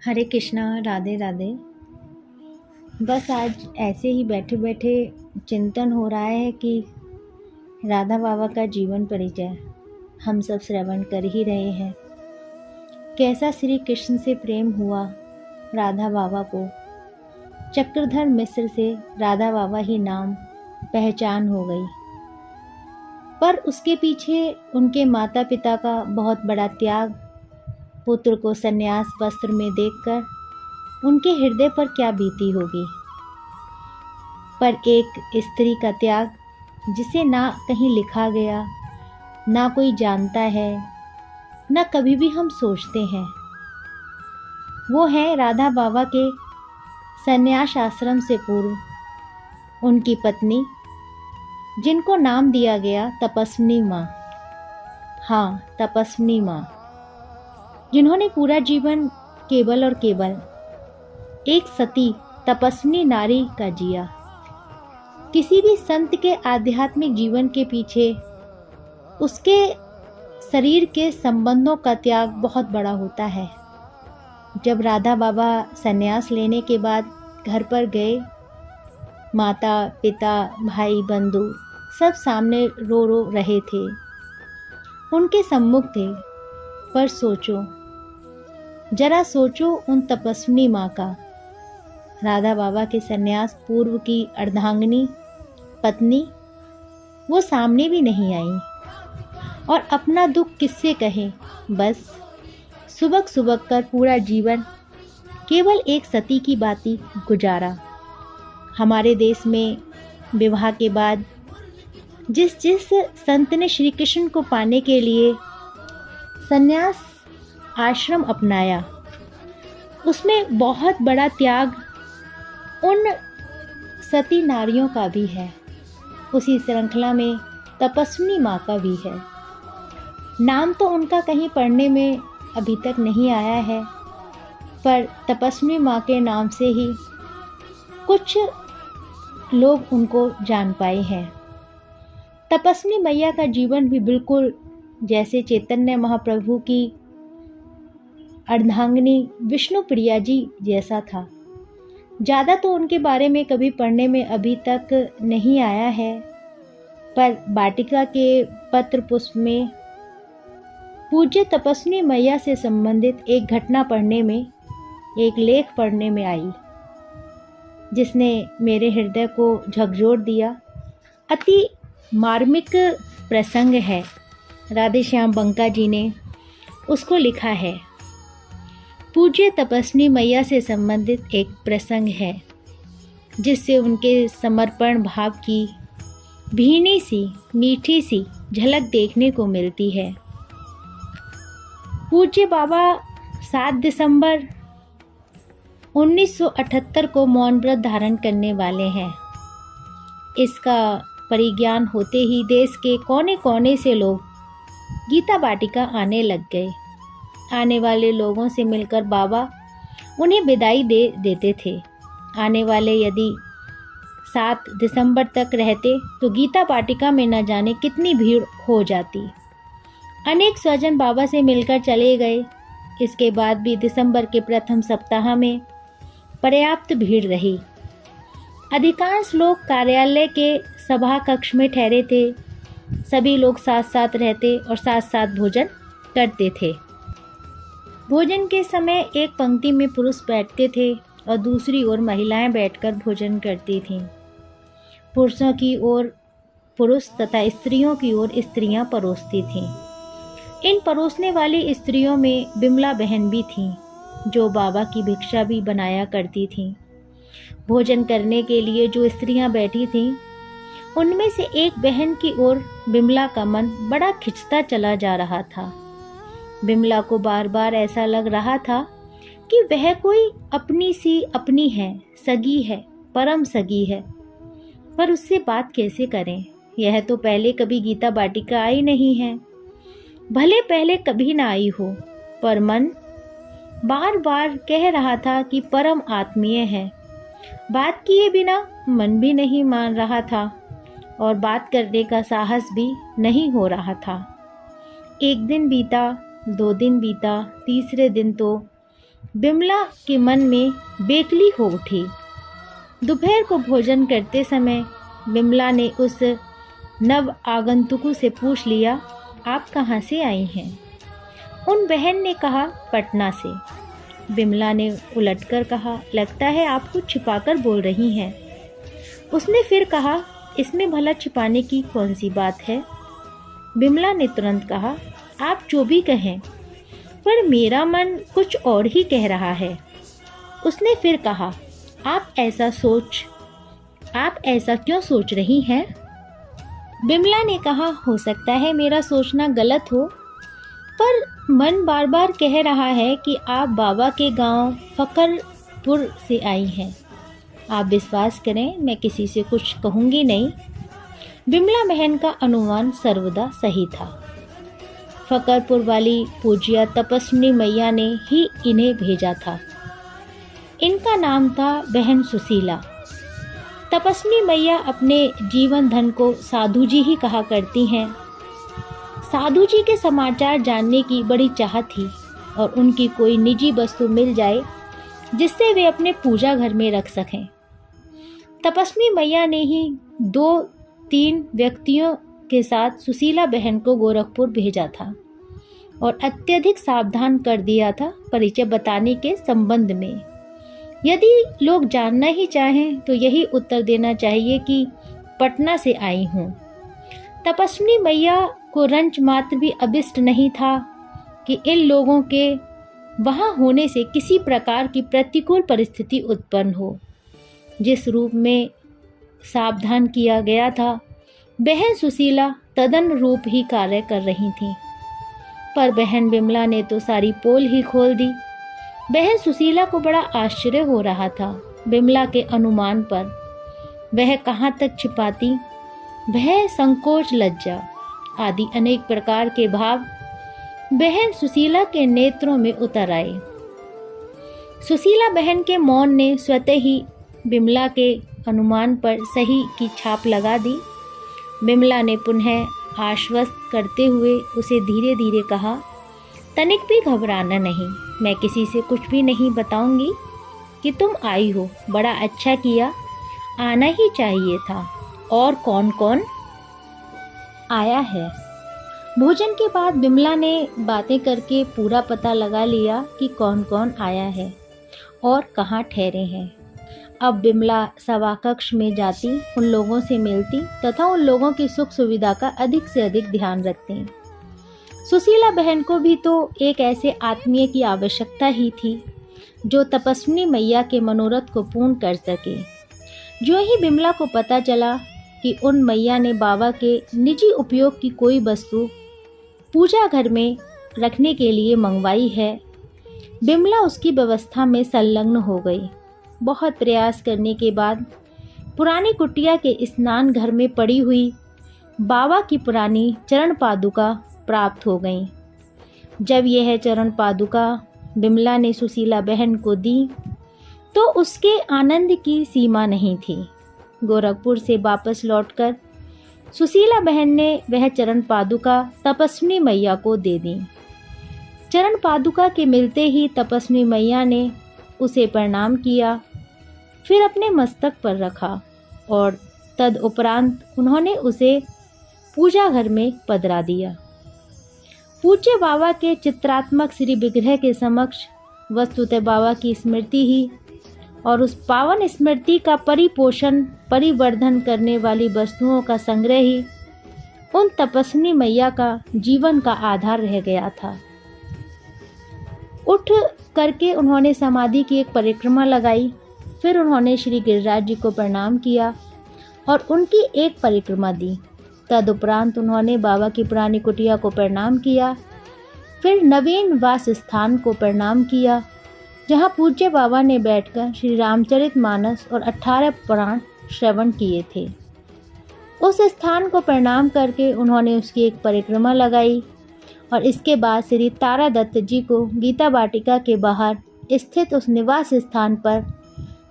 हरे कृष्णा, राधे राधे। बस आज ऐसे ही बैठे बैठे चिंतन हो रहा है कि राधा बाबा का जीवन परिचय हम सब श्रवण कर ही रहे हैं। कैसा श्री कृष्ण से प्रेम हुआ राधा बाबा को। चक्रधर मिश्र से राधा बाबा ही नाम पहचान हो गई, पर उसके पीछे उनके माता पिता का बहुत बड़ा त्याग, पुत्र को सन्यास वस्त्र में देखकर उनके हृदय पर क्या बीती होगी। पर एक स्त्री का त्याग जिसे ना कहीं लिखा गया, ना कोई जानता है, ना कभी भी हम सोचते हैं, वो है राधा बाबा के सन्यास आश्रम से पूर्व उनकी पत्नी, जिनको नाम दिया गया तपस्विनी माँ। हाँ, तपस्विनी माँ, जिन्होंने पूरा जीवन केवल और केवल एक सती तपस्विनी नारी का जिया। किसी भी संत के आध्यात्मिक जीवन के पीछे उसके शरीर के संबंधों का त्याग बहुत बड़ा होता है। जब राधा बाबा संन्यास लेने के बाद घर पर गए, माता पिता भाई बंधु सब सामने रो रो रहे थे, उनके सम्मुख थे। पर सोचो, जरा सोचो उन तपस्विनी माँ का, राधा बाबा के सन्यास पूर्व की अर्धांगिनी पत्नी, वो सामने भी नहीं आई और अपना दुख किससे कहे। बस सुबक सुबक कर पूरा जीवन केवल एक सती की बाती गुजारा। हमारे देश में विवाह के बाद जिस जिस संत ने श्री कृष्ण को पाने के लिए सन्यास आश्रम अपनाया, उसमें बहुत बड़ा त्याग उन सती नारियों का भी है। उसी श्रृंखला में तपस्विनी माँ का भी है। नाम तो उनका कहीं पढ़ने में अभी तक नहीं आया है, पर तपस्विनी माँ के नाम से ही कुछ लोग उनको जान पाए हैं। तपस्विनी मैया का जीवन भी बिल्कुल जैसे चैतन्य महाप्रभु की अर्धांगिनी विष्णु प्रिया जी जैसा था। ज़्यादा तो उनके बारे में कभी पढ़ने में अभी तक नहीं आया है, पर वाटिका के पत्र पुष्प में पूज्य तपस्विनी मैया से संबंधित एक घटना पढ़ने में, एक लेख पढ़ने में आई, जिसने मेरे हृदय को झकझोर दिया। अति मार्मिक प्रसंग है। राधे श्याम बंका जी ने उसको लिखा है। पूज्य तपस्विनी मैया से संबंधित एक प्रसंग है, जिससे उनके समर्पण भाव की भीनी सी मीठी सी झलक देखने को मिलती है। पूज्य बाबा 7 दिसंबर 1978 को मौन व्रत धारण करने वाले हैं। इसका परिज्ञान होते ही देश के कोने कोने से लोग गीता वाटिका आने लग गए। आने वाले लोगों से मिलकर बाबा उन्हें विदाई दे देते थे। आने वाले यदि 7 दिसंबर तक रहते तो गीता वाटिका में न जाने कितनी भीड़ हो जाती। अनेक स्वजन बाबा से मिलकर चले गए। इसके बाद भी दिसंबर के प्रथम सप्ताह में पर्याप्त भीड़ रही। अधिकांश लोग कार्यालय के सभा कक्ष में ठहरे थे। सभी लोग साथ साथ रहते और साथ साथ भोजन करते थे। भोजन के समय एक पंक्ति में पुरुष बैठते थे और दूसरी ओर महिलाएं बैठकर भोजन करती थीं। पुरुषों की ओर पुरुष तथा स्त्रियों की ओर स्त्रियां परोसती थीं। इन परोसने वाली स्त्रियों में बिमला बहन भी थीं, जो बाबा की भिक्षा भी बनाया करती थीं। भोजन करने के लिए जो स्त्रियां बैठी थीं, उनमें से एक बहन की ओर बिमला का मन बड़ा खिंचता चला जा रहा था। बिमला को बार बार ऐसा लग रहा था कि वह कोई अपनी सी अपनी है, सगी है, परम सगी है, पर उससे बात कैसे करें। यह तो पहले कभी गीता वाटिका आई नहीं है। भले पहले कभी ना आई हो, पर मन बार बार कह रहा था कि परम आत्मीय है। बात किए बिना मन भी नहीं मान रहा था और बात करने का साहस भी नहीं हो रहा था। एक दिन बीता, 2 दिन बीता, तीसरे दिन तो बिमला के मन में बेकली हो उठी। दोपहर को भोजन करते समय बिमला ने उस नव आगंतुकों से पूछ लिया, आप कहाँ से आई हैं? उन बहन ने कहा, पटना से। बिमला ने उलटकर कहा, लगता है आप कुछ छिपाकर बोल रही हैं। उसने फिर कहा, इसमें भला छिपाने की कौन सी बात है? बिमला ने तुरंत कहा, आप जो भी कहें, पर मेरा मन कुछ और ही कह रहा है। उसने फिर कहा, आप ऐसा क्यों सोच रही हैं? बिमला ने कहा, हो सकता है मेरा सोचना गलत हो, पर मन बार बार कह रहा है कि आप बाबा के गांव फकरपुर से आई हैं। आप विश्वास करें, मैं किसी से कुछ कहूँगी नहीं। बिमला बहन का अनुमान सर्वदा सही था। फकरपुर वाली पूज्या तपस्विनी मैया ने ही इन्हें भेजा था। इनका नाम था बहन सुशीला। तपस्विनी मैया अपने जीवन धन को साधु जी ही कहा करती हैं। साधु जी के समाचार जानने की बड़ी चाह थी और उनकी कोई निजी वस्तु मिल जाए जिससे वे अपने पूजा घर में रख सकें। तपस्विनी मैया ने ही 2-3 व्यक्तियों के साथ सुशीला बहन को गोरखपुर भेजा था और अत्यधिक सावधान कर दिया था परिचय बताने के संबंध में। यदि लोग जानना ही चाहें तो यही उत्तर देना चाहिए कि पटना से आई हूँ। तपस्विनी मैया को रंच मात्र भी अभिष्ट नहीं था कि इन लोगों के वहाँ होने से किसी प्रकार की प्रतिकूल परिस्थिति उत्पन्न हो। जिस रूप में सावधान किया गया था, बहन सुशीला तदन रूप ही कार्य कर रही थी, पर बहन बिमला ने तो सारी पोल ही खोल दी। बहन सुशीला को बड़ा आश्चर्य हो रहा था बिमला के अनुमान पर। वह कहाँ तक छिपाती? वह संकोच, लज्जा आदि अनेक प्रकार के भाव बहन सुशीला के नेत्रों में उतर आए। सुशीला बहन के मौन ने स्वतः ही बिमला के अनुमान पर सही की छाप लगा दी। बिमला ने पुनः आश्वस्त करते हुए उसे धीरे धीरे कहा, तनिक भी घबराना नहीं, मैं किसी से कुछ भी नहीं बताऊंगी कि तुम आई हो। बड़ा अच्छा किया, आना ही चाहिए था। और कौन कौन आया है? भोजन के बाद बिमला ने बातें करके पूरा पता लगा लिया कि कौन कौन आया है और कहाँ ठहरे हैं। अब बिमला सभाकक्ष में जाती, उन लोगों से मिलती तथा उन लोगों की सुख सुविधा का अधिक से अधिक ध्यान रखती। सुशीला बहन को भी तो एक ऐसे आत्मीय की आवश्यकता ही थी जो तपस्विनी मैया के मनोरथ को पूर्ण कर सके। जो ही बिमला को पता चला कि उन मैया ने बाबा के निजी उपयोग की कोई वस्तु पूजा घर में रखने के लिए मंगवाई है, बिमला उसकी व्यवस्था में संलग्न हो गई। बहुत प्रयास करने के बाद पुरानी कुटिया के स्नान घर में पड़ी हुई बाबा की पुरानी चरण पादुका प्राप्त हो गई। जब यह चरण पादुका बिमला ने सुशीला बहन को दी तो उसके आनंद की सीमा नहीं थी। गोरखपुर से वापस लौटकर सुशीला बहन ने वह चरण पादुका तपस्विनी मैया को दे दी। चरण पादुका के मिलते ही तपस्विनी मैया ने उसे प्रणाम किया, फिर अपने मस्तक पर रखा और तदुपरांत उन्होंने उसे पूजा घर में पधरा दिया। पूज्य बाबा के चित्रात्मक श्री विग्रह के समक्ष वस्तुतः बाबा की स्मृति ही और उस पावन स्मृति का परिपोषण परिवर्धन करने वाली वस्तुओं का संग्रह ही उन तपस्विनी मैया का जीवन का आधार रह गया था। उठ करके उन्होंने समाधि की एक परिक्रमा लगाई, फिर उन्होंने श्री गिरिराज जी को प्रणाम किया और उनकी एक परिक्रमा दी। तदुपरांत उन्होंने बाबा की पुरानी कुटिया को प्रणाम किया, फिर नवीन वास स्थान को प्रणाम किया जहाँ पूज्य बाबा ने बैठकर श्री रामचरितमानस और 18 पुराण श्रवण किए थे। उस स्थान को प्रणाम करके उन्होंने उसकी एक परिक्रमा लगाई और इसके बाद श्री तारा दत्त जी को गीता वाटिका के बाहर स्थित उस निवास स्थान पर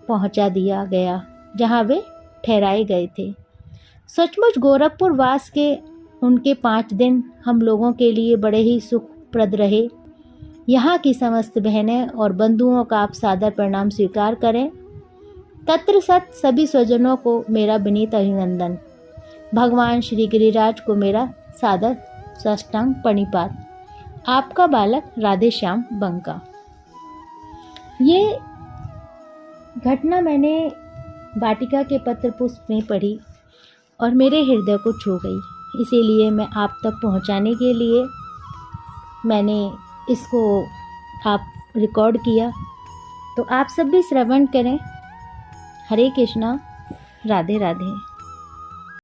पहुंचा दिया गया जहां वे ठहराए गए थे। सचमुच गोरखपुर वास के उनके 5 दिन हम लोगों के लिए बड़े ही सुखप्रद रहे। यहाँ की समस्त बहनें और बंधुओं का आप सादर प्रणाम स्वीकार करें। तत्र सत सभी स्वजनों को मेरा विनीत अभिनंदन। भगवान श्री गिरिराज को मेरा सादर साष्टांग प्रणिपात। आपका बालक राधे श्याम बंका। ये घटना मैंने वाटिका के पत्र पुष्प में पढ़ी और मेरे हृदय को छू गई, इसीलिए मैं आप तक पहुंचाने के लिए मैंने इसको आप रिकॉर्ड किया। तो आप सब भी श्रवण करें। हरे कृष्णा, राधे राधे।